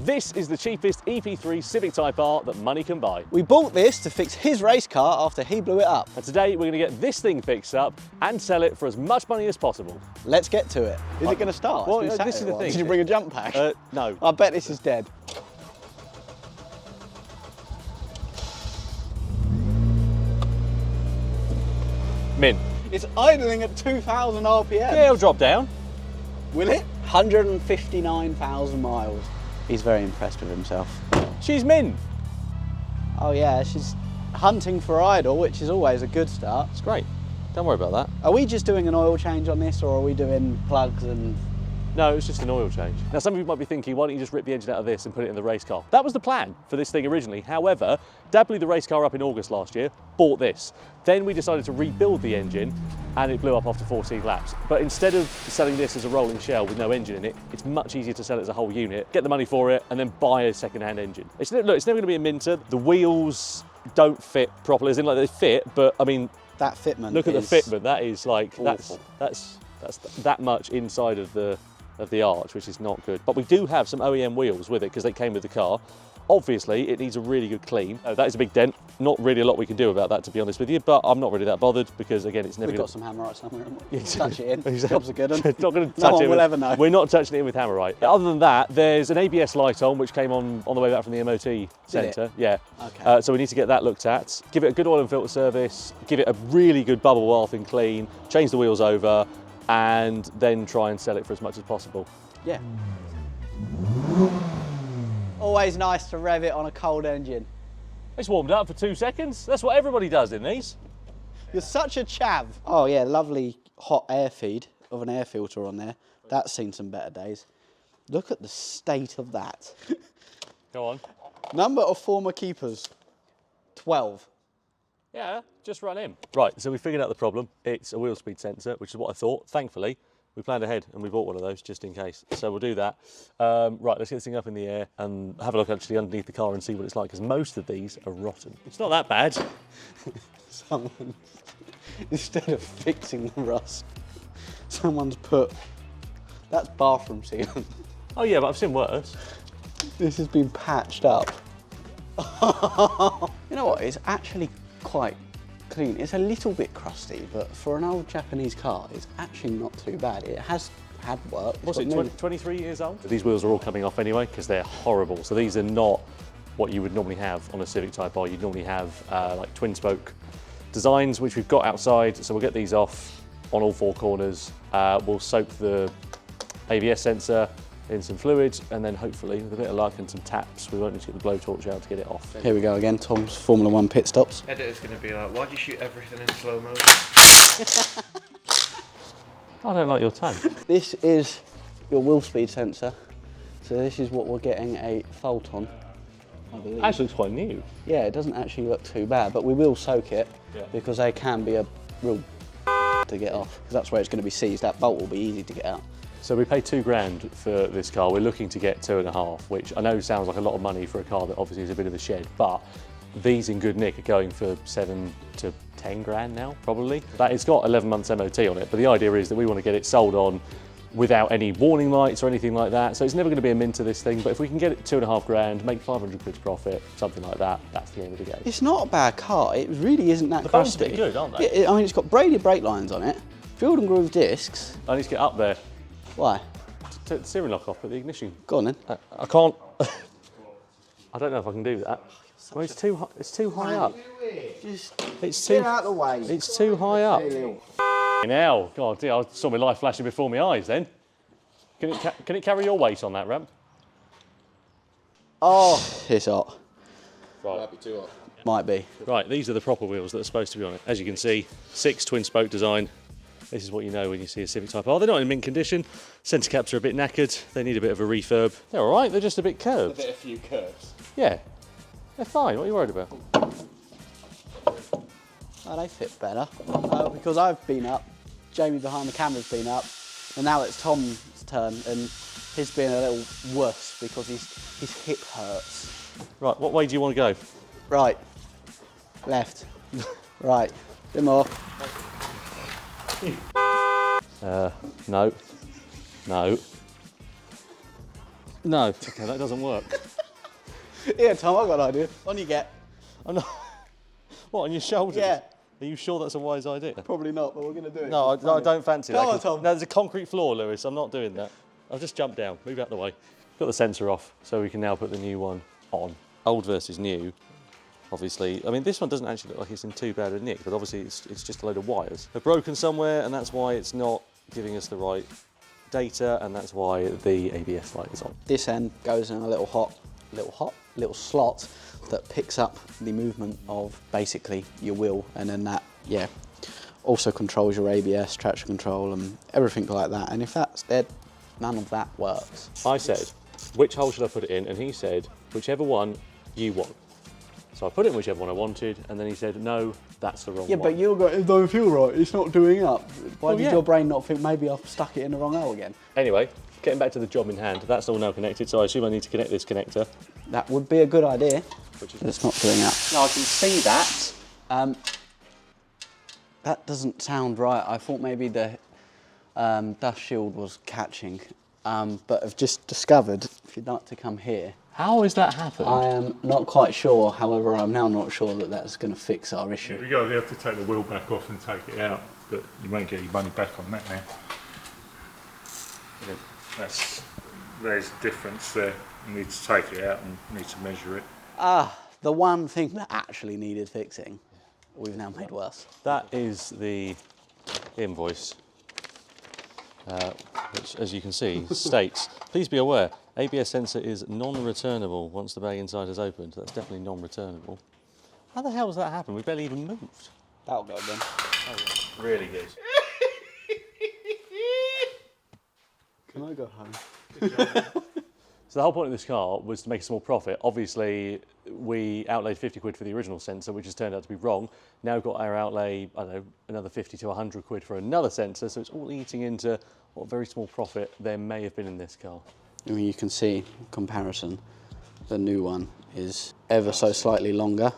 This is the cheapest EP3 Civic Type R that money can buy. We bought this to fix his race car after he blew it up. And today we're going to get this thing fixed up and sell it for as much money as possible. Let's get to it. Is it going to start? Well, this is the thing. Did you bring a jump pack? No. I bet this is dead. Min. It's idling at 2,000 RPM. Yeah, it'll drop down. Will it? 159,000 miles. He's very impressed with himself. She's Min. Oh yeah, she's hunting for idle, which is always a good start. It's great. Don't worry about that. Are we just doing an oil change on this, or are we doing plugs and... No, it's just an oil change. Now, some of you might be thinking, why don't you just rip the engine out of this and put it in the race car? That was the plan for this thing originally. However, Dad blew the race car up in August last year, bought this. Then we decided to rebuild the engine, and it blew up after 14 laps. But instead of selling this as a rolling shell with no engine in it, it's much easier to sell it as a whole unit, get the money for it, and then buy a second-hand engine. Look, it's never going to be a Minter. The wheels don't fit properly, as in like they fit, but I mean... That fitment Look at the fitment. That is like, awful. that's that much inside of the arch, which is not good. But we do have some OEM wheels with it because they came with the car. Obviously, it needs a really good clean. That is a big dent. Not really a lot we can do about that, to be honest with you, but I'm not really that bothered because, again, it's never... We've got some Hammerite somewhere. Touch it in. Job's a good one. Not going to touch No one it. will ever know. We're not touching it in with Hammerite. Other than that, there's an ABS light on, which came on the way back from the MOT centre. Yeah. Okay. So we need to get that looked at. Give it a good oil and filter service. Give it a really good bubble bath and clean. Change the wheels over, and then try and sell it for as much as possible. Yeah. Always nice to rev it on a cold engine. It's warmed up for 2 seconds. That's what everybody does in these. You're such a chav. Oh yeah, lovely hot air feed of an air filter on there. That's seen some better days. Look at the state of that. Go on. Number of former keepers, 12. Yeah, just run in. Right, so we figured out the problem. It's a wheel speed sensor, which is what I thought. Thankfully, we planned ahead and we bought one of those just in case. So we'll do that. Right, let's get this thing up in the air and have a look actually underneath the car and see what it's like, because most of these are rotten. It's not that bad. Someone, instead of fixing the rust, someone's put, that's bathroom sealant. Oh yeah, but I've seen worse. This has been patched up. You know what, it's actually quite clean. It's a little bit crusty, but for an old Japanese car, it's actually not too bad. It has had work. What's it, 23 years old? These wheels are all coming off anyway, because they're horrible. So these are not what you would normally have on a Civic Type R. You'd normally have like twin spoke designs, which we've got outside. So we'll get these off on all 4 corners. We'll soak the ABS sensor in some fluid, and then hopefully, with a bit of luck and some taps, we won't need to get the blowtorch out to get it off. Here we go again, Tom's Formula 1 pit stops. Editor's going to be like, why'd you shoot everything in slow motion? I don't like your tone. This is your wheel speed sensor. So this is what we're getting a fault on, I believe. Actually looks quite new. Yeah, it doesn't actually look too bad, but we will soak it because they can be a real to get off, because that's where it's going to be seized. That bolt will be easy to get out. So we paid £2,000 for this car. We're looking to get 2.5, which I know sounds like a lot of money for a car that obviously is a bit of a shed, but these in good nick are going for 7 to 10 grand now, probably. It's got 11 months MOT on it, but the idea is that we want to get it sold on without any warning lights or anything like that. So it's never going to be a Minter, this thing, but if we can get it 2.5 grand, make 500 quid's profit, something like that, that's the aim of the game. It's not a bad car. It really isn't that The bones crusty. are good, aren't they? I mean, it's got braided brake lines on it, field and groove discs. I need to get up there. Why? Take the steering lock off, put the ignition. Go on then. I can't. I don't know if I can do that. Well, it's too high up. Just It's too get out of the way. It's too high up. Now, God, dear, I saw my life flashing before my eyes. Then, can it carry your weight on that ramp? Oh, it's hot. Right. Might be too hot. Might be. Right. These are the proper wheels that are supposed to be on it. As you can see, 6 twin spoke design. This is what you know when you see a Civic Type R. They're not in mint condition. Centre caps are a bit knackered. They need a bit of a refurb. They're all right. They're just a bit curved. A few curves. Yeah. They're fine. What are you worried about? Oh, they fit better. Because I've been up, Jamie behind the camera's been up, and now it's Tom's turn, and he's been a little worse because his hip hurts. Right. What way do you want to go? Right. Left. Right. Bit more. No. No. No, okay, that doesn't work. Yeah, Tom, I've got an idea. On you get. I'm not... What, on your shoulders? Yeah. Are you sure that's a wise idea? Probably not, but we're going to do it. No, I don't fancy that. Come on, 'cause- Tom. No, there's a concrete floor, Lewis. I'm not doing that. I'll just jump down. Move out of the way. Got the sensor off, so we can now put the new one on. Old versus new. Obviously, I mean, this one doesn't actually look like it's in too bad a nick, but obviously it's just a load of wires. They're broken somewhere, and that's why it's not giving us the right data, and that's why the ABS light is on. This end goes in a little slot that picks up the movement of basically your wheel, and then that, yeah, also controls your ABS, traction control, and everything like that. And if that's dead, none of that works. I said, which hole should I put it in? And he said, whichever one you want. So I put it in whichever one I wanted, and then he said, no, that's the wrong one. Yeah, but you're going, it don't feel right, it's not doing up. Why did yeah. your brain not think maybe I've stuck it in the wrong hole again? Anyway, getting back to the job in hand, that's all now connected, so I assume I need to connect this connector. That would be a good idea, Which is but it's not doing that. No, I can see that. That doesn't sound right. I thought maybe the dust shield was catching, but I've just discovered, if you'd like to come here, How has that happened? I am not quite sure, however, I'm now not sure that that's going to fix our issue. We're going to have to take the wheel back off and take it out, but you won't get your money back on that now. There's a difference there. You need to take it out and need to measure it. The one thing that actually needed fixing, we've now made worse. That is the invoice, which, as you can see, states, please be aware, ABS sensor is non-returnable once the bag inside has opened. That's definitely non-returnable. How the hell has that happened? We barely even moved. That'll go then. Really good. Can I go home? So the whole point of this car was to make a small profit. Obviously, we outlaid 50 quid for the original sensor, which has turned out to be wrong. Now we've got our outlay, I don't know, another 50 to 100 quid for another sensor, so it's all eating into what very small profit there may have been in this car. I mean, you can see, in comparison, the new one is ever so slightly longer,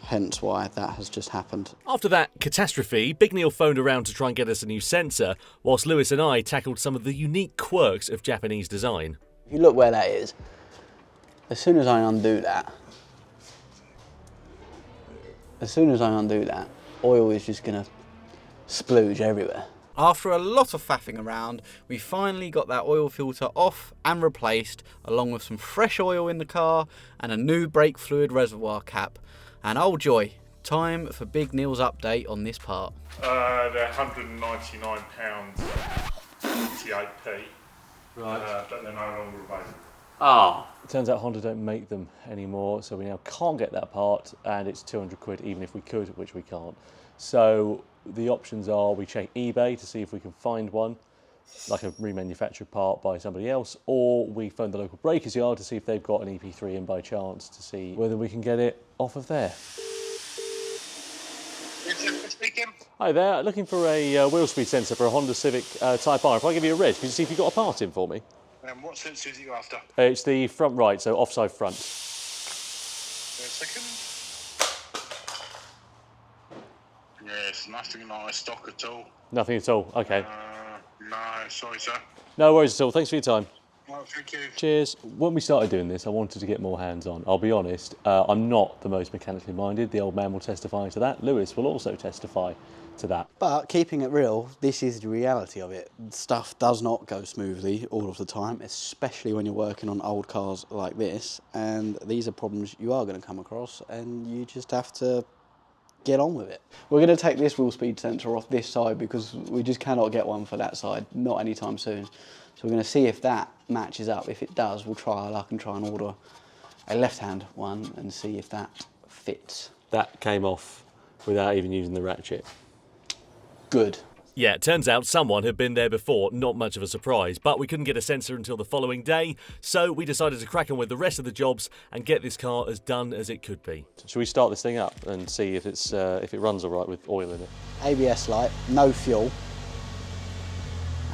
hence why that has just happened. After that catastrophe, Big Neil phoned around to try and get us a new sensor, whilst Lewis and I tackled some of the unique quirks of Japanese design. If you look where that is, as soon as I undo that, oil is just going to splooge everywhere. After a lot of faffing around, we finally got that oil filter off and replaced, along with some fresh oil in the car and a new brake fluid reservoir cap. And oh joy, time for Big Neil's update on this part. They're £199, 48p, Right. but they're no longer available. It turns out Honda don't make them anymore, so we now can't get that part, and it's 200 quid even if we could, which we can't. So the options are we check eBay to see if we can find one, like a remanufactured part by somebody else, or we phone the local breakers yard to see if they've got an EP3 in by chance to see whether we can get it off of there. Hi there, looking for a wheel speed sensor for a Honda Civic Type R. If I give you a red, can you see if you've got a part in for me? What sensor is it you after? It's the front right, so offside front. Wait a second. Yes, nothing like stock at all. Nothing at all, okay. No, sorry, sir. No worries at all, thanks for your time. Well, thank you. Cheers. When we started doing this, I wanted to get more hands-on. I'll be honest, I'm not the most mechanically minded. The old man will testify to that. Lewis will also testify to that. But keeping it real, this is the reality of it. Stuff does not go smoothly all of the time, especially when you're working on old cars like this. And these are problems you are going to come across, and you just have to get on with it. We're going to take this wheel speed sensor off this side because we just cannot get one for that side, not anytime soon. So we're going to see if that matches up. If it does, we'll try our luck and try and order a left-hand one and see if that fits. That came off without even using the ratchet. Good. Yeah, it turns out someone had been there before, not much of a surprise, but we couldn't get a sensor until the following day, so we decided to crack on with the rest of the jobs and get this car as done as it could be. Should we start this thing up and see if it's if it runs all right with oil in it? ABS light, no fuel,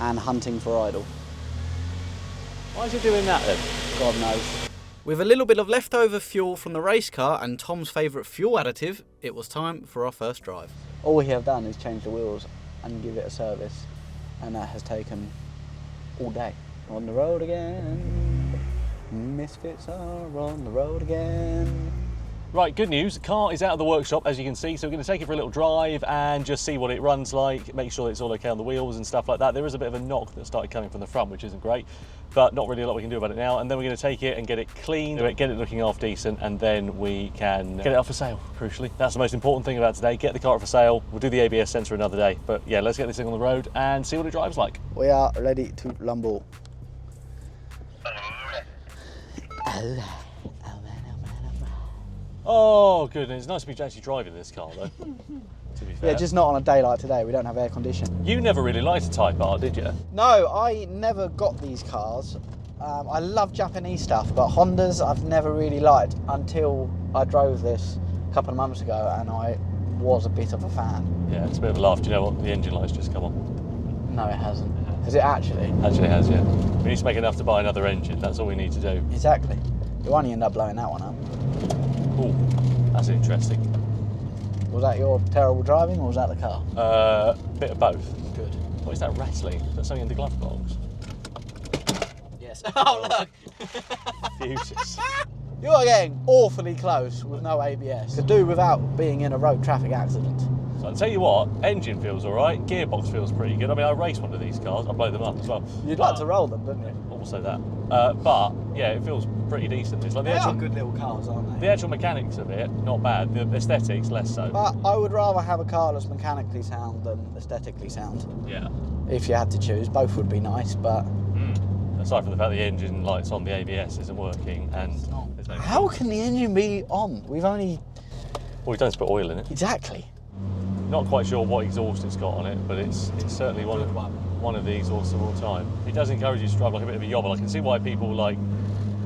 and hunting for idle. Why is it doing that then? God knows. With a little bit of leftover fuel from the race car and Tom's favourite fuel additive, it was time for our first drive. All we have done is change the wheels and give it a service, and that has taken all day. On the road again. Misfits are on the road again. Right, good news. The car is out of the workshop, as you can see, so we're going to take it for a little drive and just see what it runs like, make sure it's all okay on the wheels and stuff like that. There is a bit of a knock that started coming from the front, which isn't great, but not really a lot we can do about it now. And then we're going to take it and get it cleaned, get it looking half decent, and then we can get it up for sale, crucially. That's the most important thing about today, get the car up for sale. We'll do the ABS sensor another day, but yeah, let's get this thing on the road and see what it drives like. We are ready to lumble. Oh, goodness, it's nice to be actually driving this car, though, to be fair. Yeah, just not on a day like today. We don't have air conditioning. You never really liked a Type R, did you? No, I never got these cars. I love Japanese stuff, but Hondas I've never really liked until I drove this a couple of months ago, and I was a bit of a fan. Yeah, it's a bit of a laugh. Do you know what? The engine light's just come on. No, it hasn't. Has it actually? Actually has, yeah. We need to make enough to buy another engine. That's all we need to do. Exactly. You'll only end up blowing that one up. Ooh, that's interesting. Was that your terrible driving, or was that the car? Bit of both. Good. What is that rattling? Is that something in the glove box? Yes. Oh, look! Fuses. You are getting awfully close with no ABS. Could do without being in a road traffic accident. So I'll tell you what, engine feels all right, gearbox feels pretty good. I mean, I race one of these cars, I blow them up as well. You'd like to roll them, don't you? Also that. But, yeah, it feels pretty decent. It's like They are good little cars, aren't they? the actual mechanics of it, not bad. The aesthetics, less so. But I would rather have a car that's mechanically sound than aesthetically sound. Yeah. If you had to choose, both would be nice, but... Aside from the fact the engine light's on, the ABS isn't working, and there's no... How can the engine be on? We've only... Well, we've done is put oil in it. Exactly. Not quite sure what exhaust it's got on it, but it's certainly one of the exhausts of all time. It does encourage you to drive like a bit of a yobble. I can see why people like,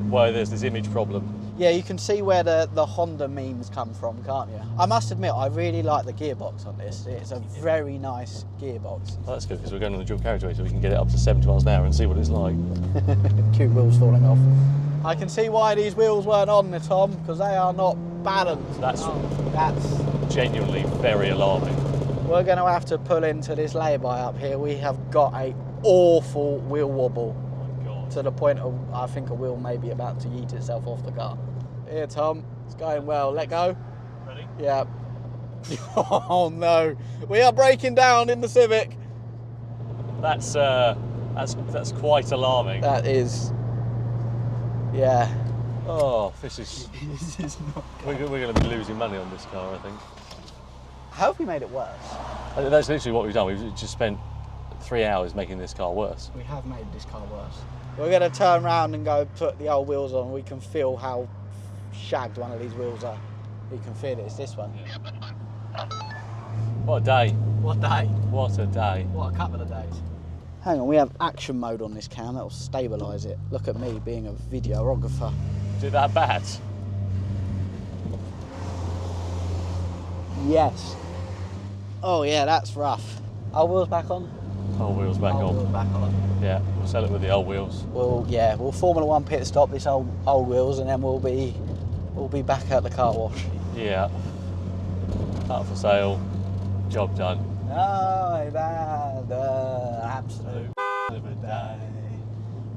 why there's this image problem. Yeah, you can see where the Honda memes come from, can't you? I must admit, I really like the gearbox on this. It's a very nice gearbox. Well, that's good, because we're going on the dual carriageway, so we can get it up to 70 miles an hour and see what it's like. Cute wheels falling off. I can see why these wheels weren't on there, Tom, because they are not balanced. That's That's... genuinely very alarming. We're going to have to pull into this lay-by up here. We have got a awful wheel wobble. To the point of, I think a wheel may be about to yeet itself off the car. Here, Tom, it's going well. Let go. Ready? Yeah. Oh no, we are breaking down in the Civic. That's quite alarming. That is, yeah. Oh, this is... This is not we're going to be losing money on this car, I think. How have we made it worse? That's literally what we've done. We've just spent 3 hours making this car worse. We have made this car worse. We're going to turn around and go put the old wheels on. We can feel how shagged one of these wheels are. You can feel it. It's this one. What a day. What day? What a day. What a couple of days. Hang on, we have action mode on this cam. That'll stabilise it. Look at me being a videographer. Is it that bad? Yes. Oh yeah, that's rough. Old wheels back on? Old wheels back Old on. wheels back on. Yeah, we'll sell it with the old wheels. We'll Formula One pit stop this old wheels, and then we'll be back at the car wash. Yeah. Up for sale. Job done. I've had an absolute of a day.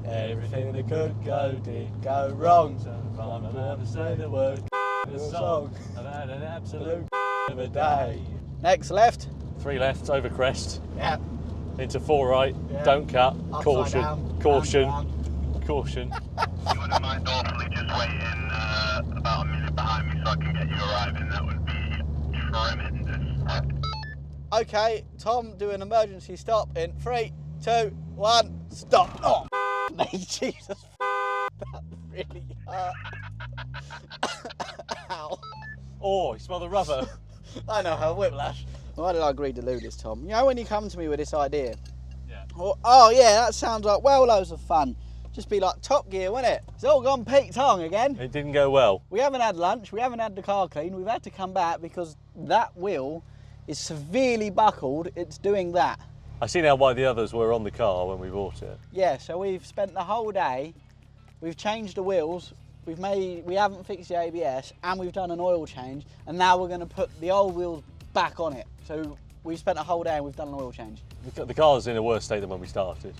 Everything that could go did go wrong. So if I'm allowed to say the word in a song, I've had an absolute of a day. Next left. 3 left, over crest. Yeah. Into 4 right. Yeah. Don't cut. Upside Caution. down, Caution. down. Caution. You wouldn't mind awfully just waiting about a minute behind me so I can get you arriving. That would be tremendous. Okay, Tom, do an emergency stop in 3, 2, 1, stop. Oh, mate, Jesus, that really hurt. Ow. Oh, you smell the rubber. I know how whiplash. Why did I agree to do this, Tom? You know when you come to me with this idea? Yeah. Oh yeah, that sounds like well loads of fun. Just be like Top Gear, wouldn't it? It's all gone Pete Tong again. It didn't go well. We haven't had lunch, we haven't had the car clean, we've had to come back because that wheel is severely buckled, it's doing that. I see now why the others were on the car when we bought it. Yeah, so we've spent the whole day, we've changed the wheels, we haven't fixed the ABS, and we've done an oil change, and now we're going to put the old wheels back on it. So we've spent a whole day and we've done an oil change. The car's in a worse state than when we started.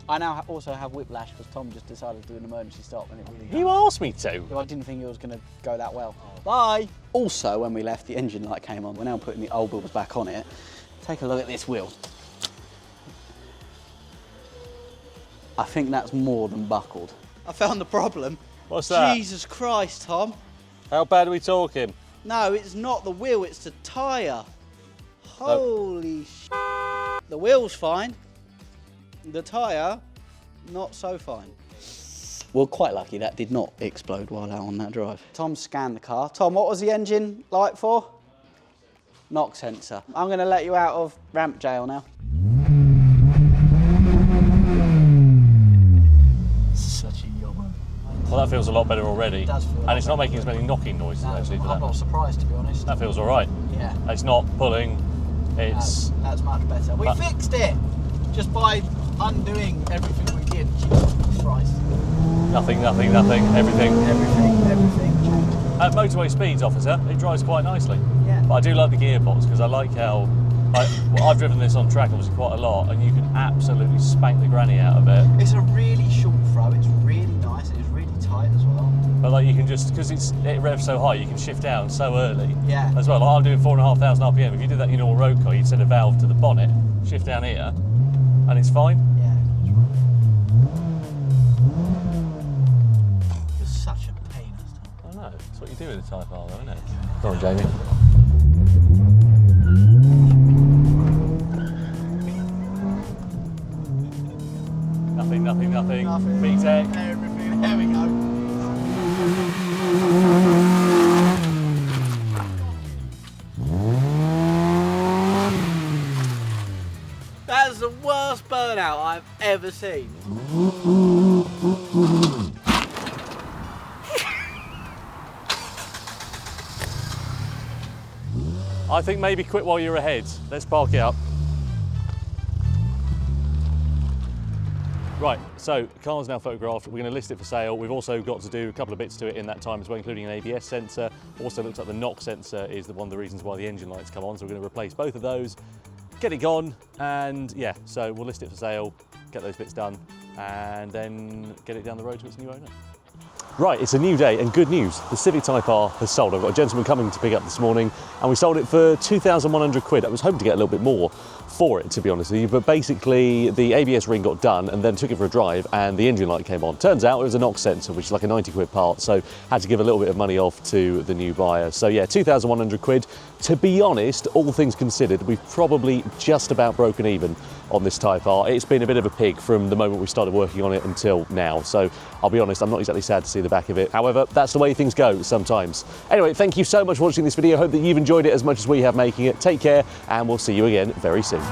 I now also have whiplash because Tom just decided to do an emergency stop and it really... You asked me to. I didn't think it was going to go that well. Bye! Also, when we left, the engine light came on. We're now putting the old wheels back on it. Take a look at this wheel. I think that's more than buckled. I found the problem. What's that? Jesus Christ, Tom. How bad are we talking? No, it's not the wheel, it's the tyre. Holy sh**. The wheel's fine. The tyre, not so fine. We're quite lucky that did not explode while out on that drive. Tom scanned the car. Tom, what was the engine light for? Knock sensor. I'm going to let you out of ramp jail now. Such a yobber. Well, that feels a lot better already. It does feel a lot and it's not making as many knocking noises actually for I'm that. not surprised, to be honest. That feels all right. Yeah. It's not pulling. It's That's much better. We fixed it just by undoing everything we did. Jesus Christ. nothing, everything. Everything changed. At motorway speeds, officer, it drives quite nicely. Yeah. But I do like the gearbox because I like how I've driven this on track obviously quite a lot, and you can absolutely spank the granny out of it. It's a really short throw. It's really nice. It's really tight as well. But like you can just, because it revs so high, you can shift down so early. Yeah. As well. Like I'm doing 4,500 RPM. If you did that in your normal road car, you'd set a valve to the bonnet, shift down here, and it's fine. Yeah. You're such a pain, Tom. I know. That's what you do with a Type R, though, isn't it? Go on, Jamie. Nothing. VTEC. Everything. There we go. That's the worst burnout I've ever seen. I think maybe quit while you're ahead. Let's park it up. Right, so car's now photographed. We're going to list it for sale. We've also got to do a couple of bits to it in that time as well, including an ABS sensor. Also looks like the knock sensor is one of the reasons why the engine lights come on, so we're going to replace both of those, get it gone, and yeah, so we'll list it for sale, get those bits done, and then get it down the road to its new owner. Right, it's a new day and good news. The Civic Type R has sold. I've got a gentleman coming to pick up this morning and we sold it for 2,100 quid. I was hoping to get a little bit more for it, to be honest with you, but basically the ABS ring got done and then took it for a drive and the engine light came on. Turns out it was a knock sensor, which is like a 90 quid part, so had to give a little bit of money off to the new buyer. So yeah, 2,100 quid. To be honest, all things considered, we've probably just about broken even on this Type R. It's been a bit of a pig from the moment we started working on it until now. So I'll be honest, I'm not exactly sad to see the back of it. However, that's the way things go sometimes. Anyway, thank you so much for watching this video. Hope that you've enjoyed it as much as we have making it. Take care, and we'll see you again very soon.